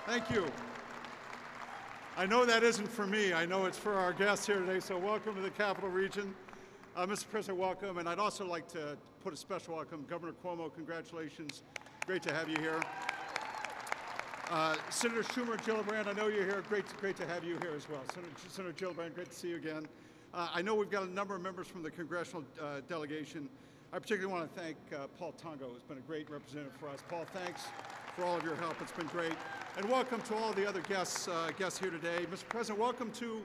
Thank you. I know that isn't for me. I know it's for our guests here today, so welcome to the Capital Region. Mr. President, welcome, and I'd also like to put a special welcome. Governor Cuomo, congratulations. Great to have you here. Senator Schumer, Gillibrand, I know you're here. Great to have you here as well. Senator Gillibrand, great to see you again. I know we've got a number of members from the congressional delegation. I particularly want to thank Paul Tongo, who's been a great representative for us. Paul, thanks for all of your help. It's been great. And welcome to all the other guests here today. Mr. President, welcome to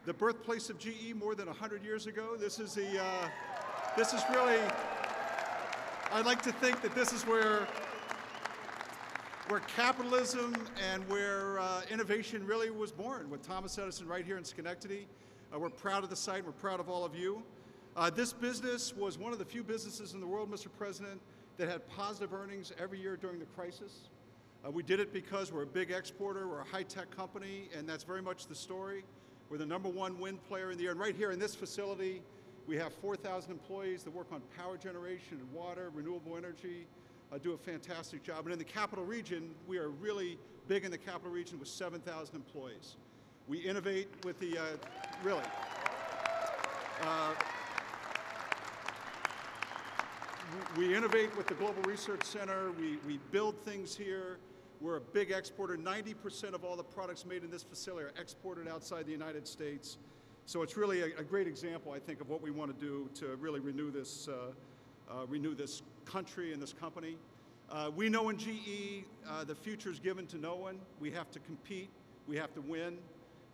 the birthplace of GE more than 100 years ago. This is really, I'd like to think that this is where capitalism and where innovation really was born, with Thomas Edison right here in Schenectady. We're proud of the site. We're proud of all of you. This business was one of the few businesses in the world, Mr. President, that had positive earnings every year during the crisis. We did it because we're a big exporter, we're a high-tech company, and that's very much the story. We're the #1 wind player in the year. And right here in this facility, we have 4,000 employees that work on power generation and water, renewable energy, do a fantastic job. And in the Capital Region, we are really big in the Capital Region with 7,000 employees. We innovate with the, we innovate with the Global Research Center. We build things here. We're a big exporter. 90% of all the products made in this facility are exported outside the United States. So it's really a great example, I think, of what we want to do to really renew this country and this company. We know in GE, the future is given to no one. We have to compete. We have to win.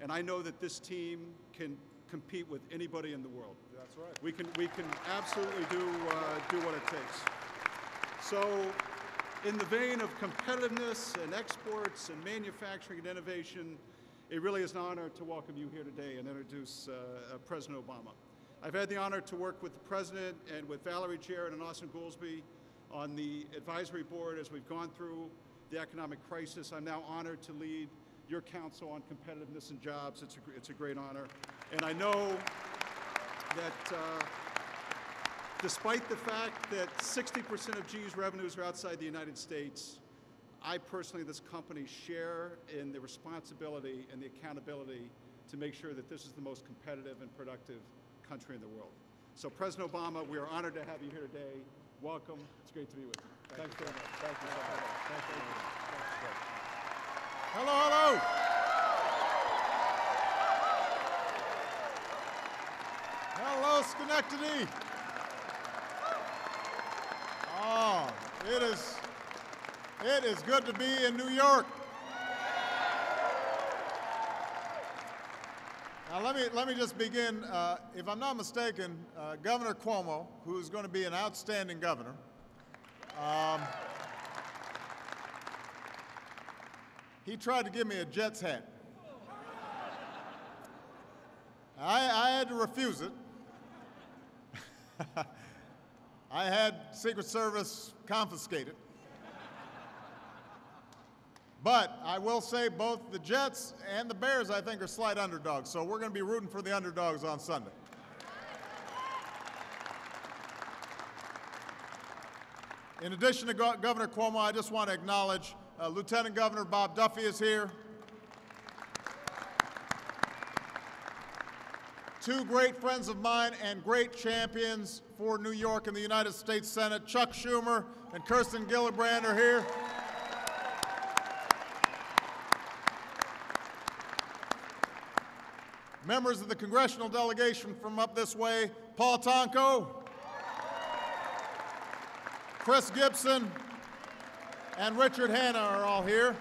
And I know that this team can compete with anybody in the world. That's right. We can absolutely do what it takes. So, in the vein of competitiveness and exports and manufacturing and innovation, it really is an honor to welcome you here today and introduce President Obama. I've had the honor to work with the President and with Valerie Jarrett and Austin Goolsbee on the advisory board as we've gone through the economic crisis. I'm now honored to lead your council on competitiveness and jobs. It's a great honor. And I know that despite the fact that 60% of GE's revenues are outside the United States, I personally, this company, share in the responsibility and the accountability to make sure that this is the most competitive and productive country in the world. So President Obama, we are honored to have you here today. Welcome. It's great to be with you. Thanks very much. Thank you so much. Thank you. Hello, hello. Hello, Schenectady. Oh, it is good to be in New York. Now let me just begin. If I'm not mistaken, Governor Cuomo, who's going to be an outstanding governor, he tried to give me a Jets hat. I had to refuse it. I had Secret Service confiscate it. But I will say both the Jets and the Bears, I think, are slight underdogs. So we're going to be rooting for the underdogs on Sunday. In addition to Governor Cuomo, I just want to acknowledge Lieutenant Governor Bob Duffy is here. Two great friends of mine and great champions for New York in the United States Senate, Chuck Schumer and Kirsten Gillibrand, are here. Members of the congressional delegation from up this way, Paul Tonko, Chris Gibson, and Richard Hanna are all here.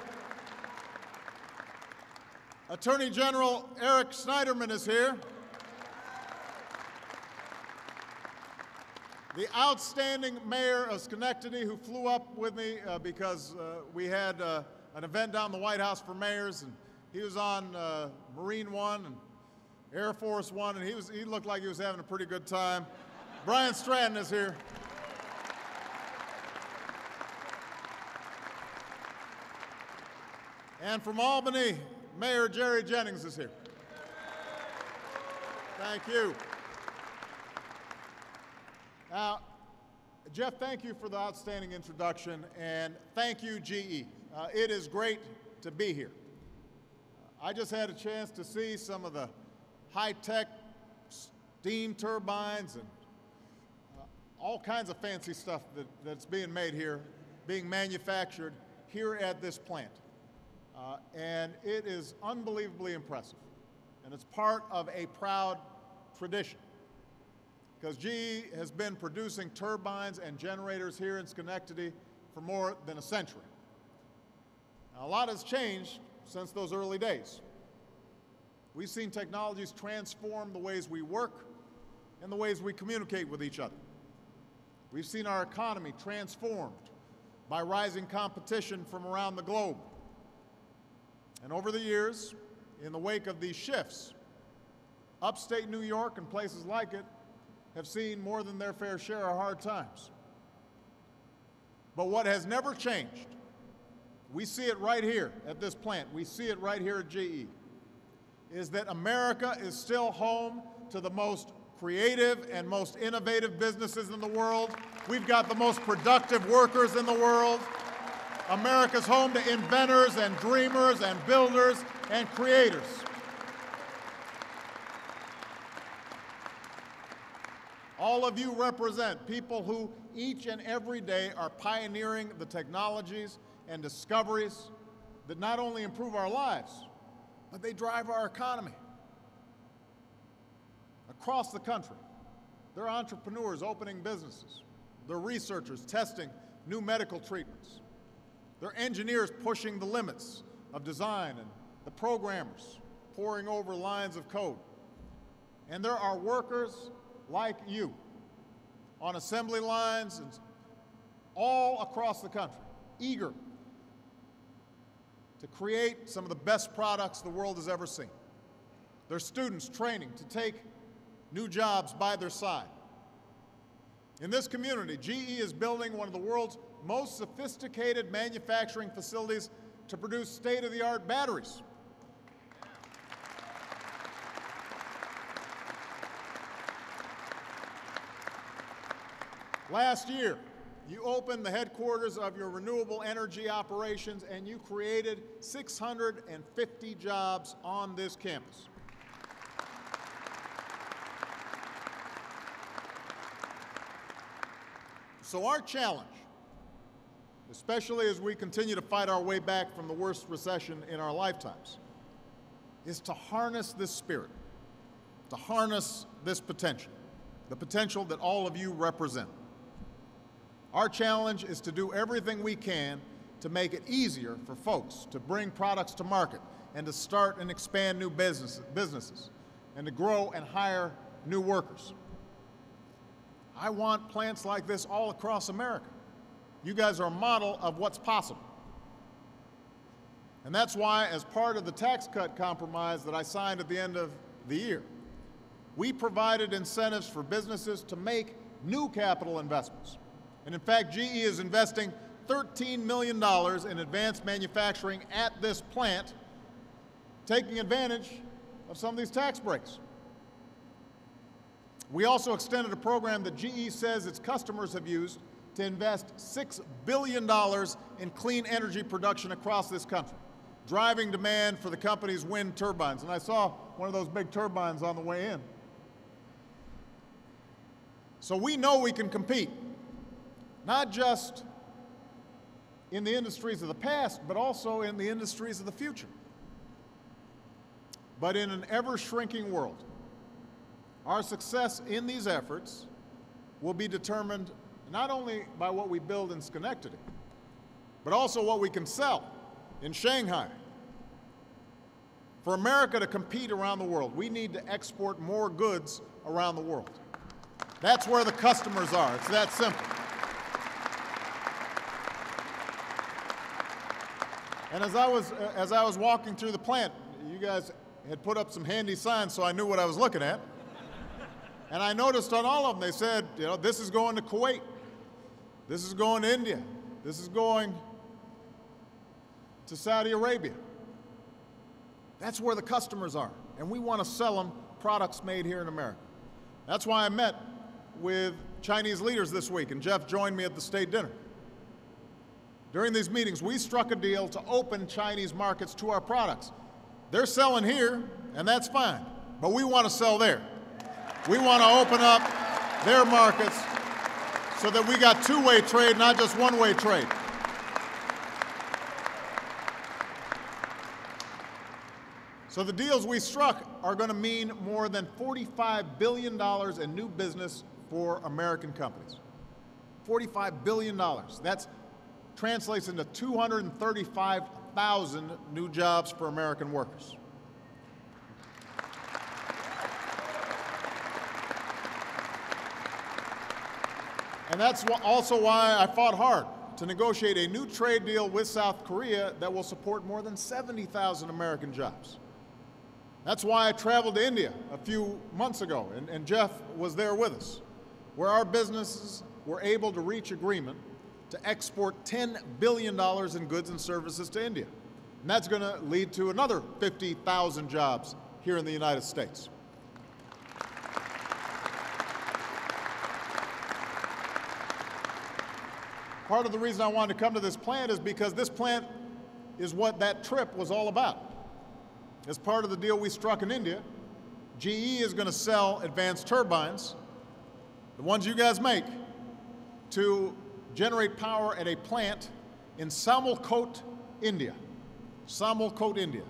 Attorney General Eric Snyderman is here. The outstanding mayor of Schenectady, who flew up with me because we had an event down in the White House for mayors, and he was on Marine One and Air Force One, and he looked like he was having a pretty good time. Brian Stratton is here. And from Albany, Mayor Jerry Jennings is here. Thank you. Now, Jeff, thank you for the outstanding introduction, and thank you, GE. It is great to be here. I just had a chance to see some of the high-tech steam turbines and all kinds of fancy stuff that's being made here, being manufactured here at this plant. And it is unbelievably impressive. And it's part of a proud tradition, because GE has been producing turbines and generators here in Schenectady for more than a century. Now, a lot has changed since those early days. We've seen technologies transform the ways we work and the ways we communicate with each other. We've seen our economy transformed by rising competition from around the globe. And over the years, in the wake of these shifts, upstate New York and places like it have seen more than their fair share of hard times. But what has never changed, we see it right here at this plant, we see it right here at GE, is that America is still home to the most creative and most innovative businesses in the world. We've got the most productive workers in the world. America's home to inventors and dreamers and builders and creators. All of you represent people who each and every day are pioneering the technologies and discoveries that not only improve our lives, but they drive our economy. Across the country, there are entrepreneurs opening businesses. There are researchers testing new medical treatments. There are engineers pushing the limits of design and the programmers poring over lines of code. And there are workers like you on assembly lines and all across the country, eager to create some of the best products the world has ever seen. There are students training to take new jobs by their side. In this community, GE is building one of the world's most sophisticated manufacturing facilities to produce state-of-the-art batteries. Last year, you opened the headquarters of your renewable energy operations and you created 650 jobs on this campus. So our challenge, especially as we continue to fight our way back from the worst recession in our lifetimes, is to harness this spirit, to harness this potential, the potential that all of you represent. Our challenge is to do everything we can to make it easier for folks to bring products to market and to start and expand new businesses and to grow and hire new workers. I want plants like this all across America. You guys are a model of what's possible. And that's why, as part of the tax cut compromise that I signed at the end of the year, we provided incentives for businesses to make new capital investments. And in fact, GE is investing $13 million in advanced manufacturing at this plant, taking advantage of some of these tax breaks. We also extended a program that GE says its customers have used to invest $6 billion in clean energy production across this country, driving demand for the company's wind turbines. And I saw one of those big turbines on the way in. So we know we can compete, not just in the industries of the past, but also in the industries of the future. But in an ever-shrinking world, our success in these efforts will be determined not only by what we build in Schenectady, but also what we can sell in Shanghai. For America to compete around the world, we need to export more goods around the world. That's where the customers are. It's that simple. And as I was walking through the plant, you guys had put up some handy signs so I knew what I was looking at. And I noticed on all of them, they said, you know, this is going to Kuwait, this is going to India, this is going to Saudi Arabia. That's where the customers are, and we want to sell them products made here in America. That's why I met with Chinese leaders this week, and Jeff joined me at the state dinner. during these meetings, we struck a deal to open Chinese markets to our products. They're selling here, and that's fine, but we want to sell there. We want to open up their markets so that we got two-way trade, not just one-way trade. So the deals we struck are going to mean more than $45 billion in new business for American companies. $45 billion. That translates into 235,000 new jobs for American workers. And that's also why I fought hard to negotiate a new trade deal with South Korea that will support more than 70,000 American jobs. That's why I traveled to India a few months ago, and Jeff was there with us, where our businesses were able to reach agreement to export $10 billion in goods and services to India. And that's going to lead to another 50,000 jobs here in the United States. Part of the reason I wanted to come to this plant is because this plant is what that trip was all about. As part of the deal we struck in India, GE is going to sell advanced turbines, the ones you guys make, to generate power at a plant in Samalkot, India. Samalkot, India.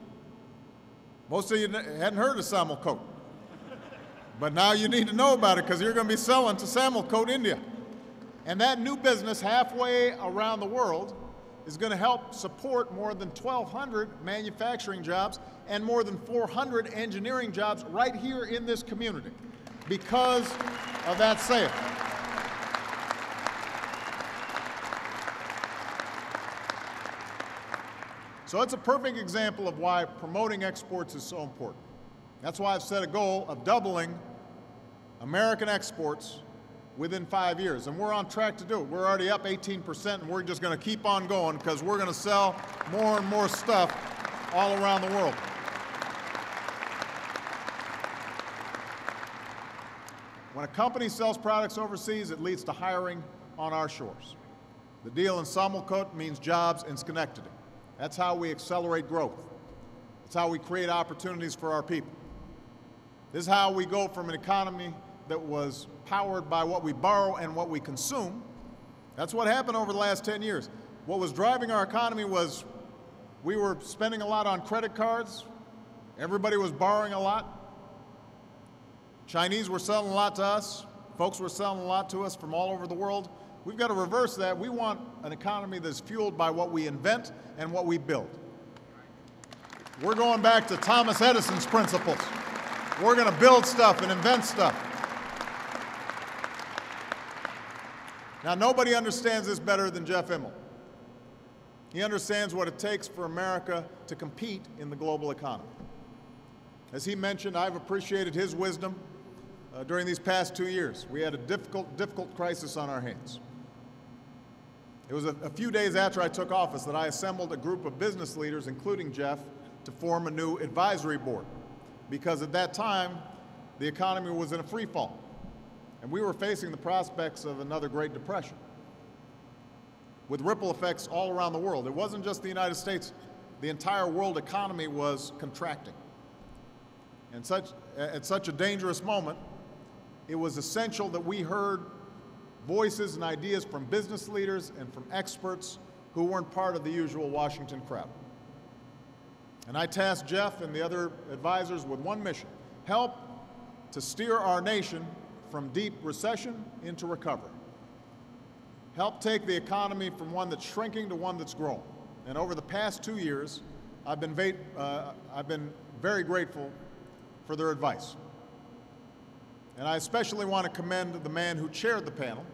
Most of you hadn't heard of Samalkot, but now you need to know about it because you're going to be selling to Samalkot, India. And that new business halfway around the world is going to help support more than 1,200 manufacturing jobs and more than 400 engineering jobs right here in this community because of that sale. So it's a perfect example of why promoting exports is so important. That's why I've set a goal of doubling American exports within 5 years, and we're on track to do it. We're already up 18%, and we're just going to keep on going because we're going to sell more and more stuff all around the world. When a company sells products overseas, it leads to hiring on our shores. The deal in Samalkot means jobs in Schenectady. That's how we accelerate growth. That's how we create opportunities for our people. This is how we go from an economy that was powered by what we borrow and what we consume. That's what happened over the last 10 years. What was driving our economy was we were spending a lot on credit cards. Everybody was borrowing a lot. Chinese were selling a lot to us. Folks were selling a lot to us from all over the world. We've got to reverse that. We want an economy that's fueled by what we invent and what we build. We're going back to Thomas Edison's principles. We're going to build stuff and invent stuff. Now, nobody understands this better than Jeff Immelt. He understands what it takes for America to compete in the global economy. As he mentioned, I've appreciated his wisdom during these past 2 years. We had a difficult crisis on our hands. It was a few days after I took office that I assembled a group of business leaders, including Jeff, to form a new advisory board. Because at that time, the economy was in a free fall. And we were facing the prospects of another Great Depression with ripple effects all around the world. It wasn't just the United States. The entire world economy was contracting. And at such a dangerous moment, it was essential that we heard voices and ideas from business leaders and from experts who weren't part of the usual Washington crowd. And I tasked Jeff and the other advisors with one mission: help to steer our nation from deep recession into recovery. Help take the economy from one that's shrinking to one that's growing. And over the past 2 years, I've been very grateful for their advice. And I especially want to commend the man who chaired the panel,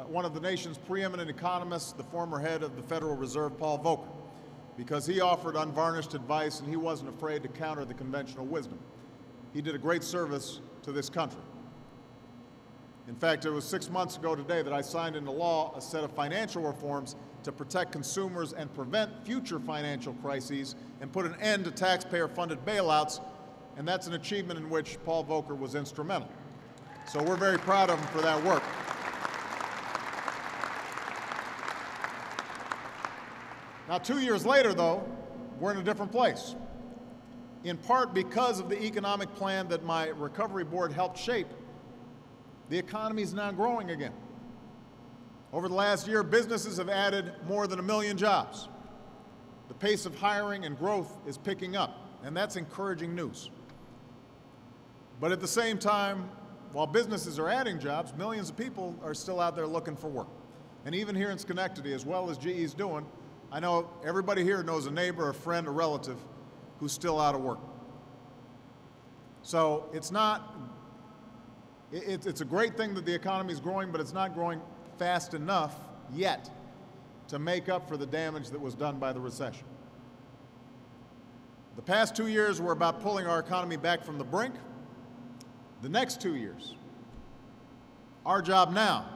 one of the nation's preeminent economists, the former head of the Federal Reserve, Paul Volcker, because he offered unvarnished advice and he wasn't afraid to counter the conventional wisdom. He did a great service to this country. In fact, it was 6 months ago today that I signed into law a set of financial reforms to protect consumers and prevent future financial crises and put an end to taxpayer-funded bailouts, and that's an achievement in which Paul Volcker was instrumental. So we're very proud of him for that work. Now, 2 years later, though, we're in a different place, in part because of the economic plan that my recovery board helped shape. The economy is now growing again. Over the last year, businesses have added more than 1 million jobs. The pace of hiring and growth is picking up, and that's encouraging news. But at the same time, while businesses are adding jobs, millions of people are still out there looking for work. And even here in Schenectady, as well as GE's doing, I know everybody here knows a neighbor, a friend, a relative who's still out of work. So it's a great thing that the economy is growing, but it's not growing fast enough yet to make up for the damage that was done by the recession. The past 2 years were about pulling our economy back from the brink. The next 2 years, our job now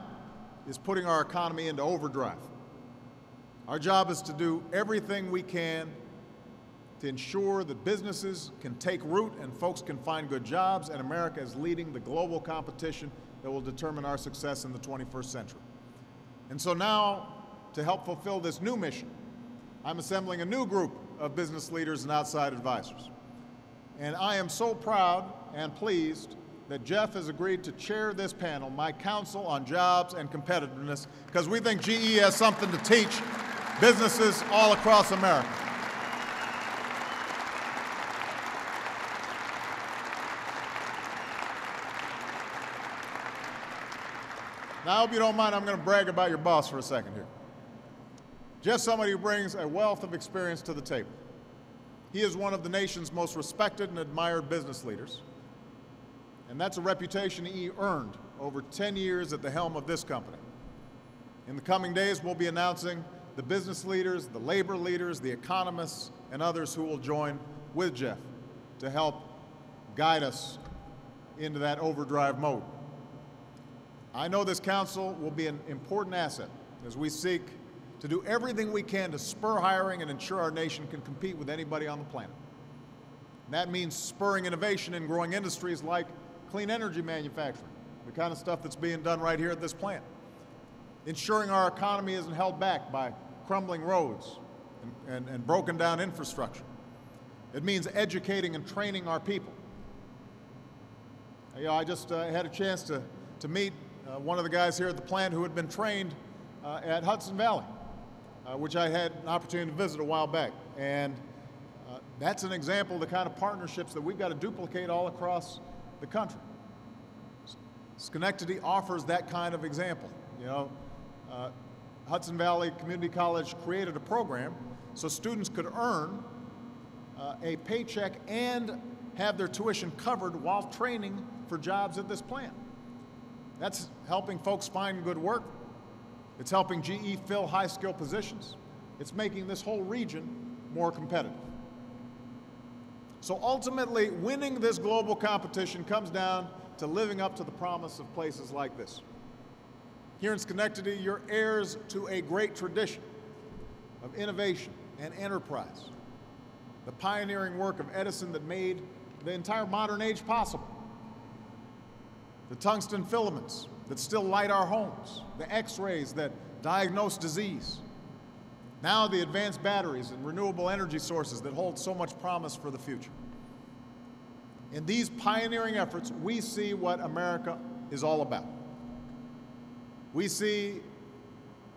is putting our economy into overdrive. Our job is to do everything we can to ensure that businesses can take root and folks can find good jobs, and America is leading the global competition that will determine our success in the 21st century. And so now, to help fulfill this new mission, I'm assembling a new group of business leaders and outside advisors. And I am so proud and pleased that Jeff has agreed to chair this panel, my Council on Jobs and Competitiveness, because we think GE has something to teach businesses all across America. Now, I hope you don't mind, I'm going to brag about your boss for a second here. Jeff's somebody who brings a wealth of experience to the table. He is one of the nation's most respected and admired business leaders, and that's a reputation he earned over 10 years at the helm of this company. In the coming days, we'll be announcing the business leaders, the labor leaders, the economists, and others who will join with Jeff to help guide us into that overdrive mode. I know this council will be an important asset as we seek to do everything we can to spur hiring and ensure our nation can compete with anybody on the planet. And that means spurring innovation in growing industries like clean energy manufacturing, the kind of stuff that's being done right here at this plant. Ensuring our economy isn't held back by crumbling roads and broken down infrastructure. It means educating and training our people. You know, I just had a chance to meet one of the guys here at the plant who had been trained at Hudson Valley, which I had an opportunity to visit a while back. And that's an example of the kind of partnerships that we've got to duplicate all across the country. Schenectady offers that kind of example. You know, Hudson Valley Community College created a program so students could earn a paycheck and have their tuition covered while training for jobs at this plant. That's helping folks find good work. It's helping GE fill high-skill positions. It's making this whole region more competitive. So ultimately, winning this global competition comes down to living up to the promise of places like this. Here in Schenectady, you're heirs to a great tradition of innovation and enterprise. The pioneering work of Edison that made the entire modern age possible. The tungsten filaments that still light our homes. The X-rays that diagnose disease. Now the advanced batteries and renewable energy sources that hold so much promise for the future. In these pioneering efforts, we see what America is all about. We see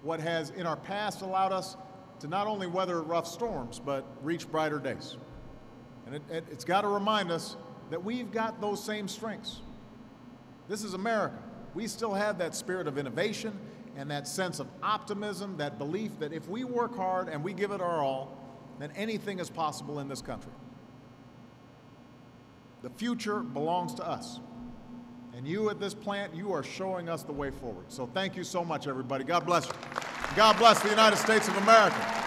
what has in our past allowed us to not only weather rough storms, but reach brighter days. And it's got to remind us that we've got those same strengths. This is America. We still have that spirit of innovation and that sense of optimism, that belief that if we work hard and we give it our all, then anything is possible in this country. The future belongs to us. And you at this plant, you are showing us the way forward. So thank you so much, everybody. God bless you. God bless the United States of America.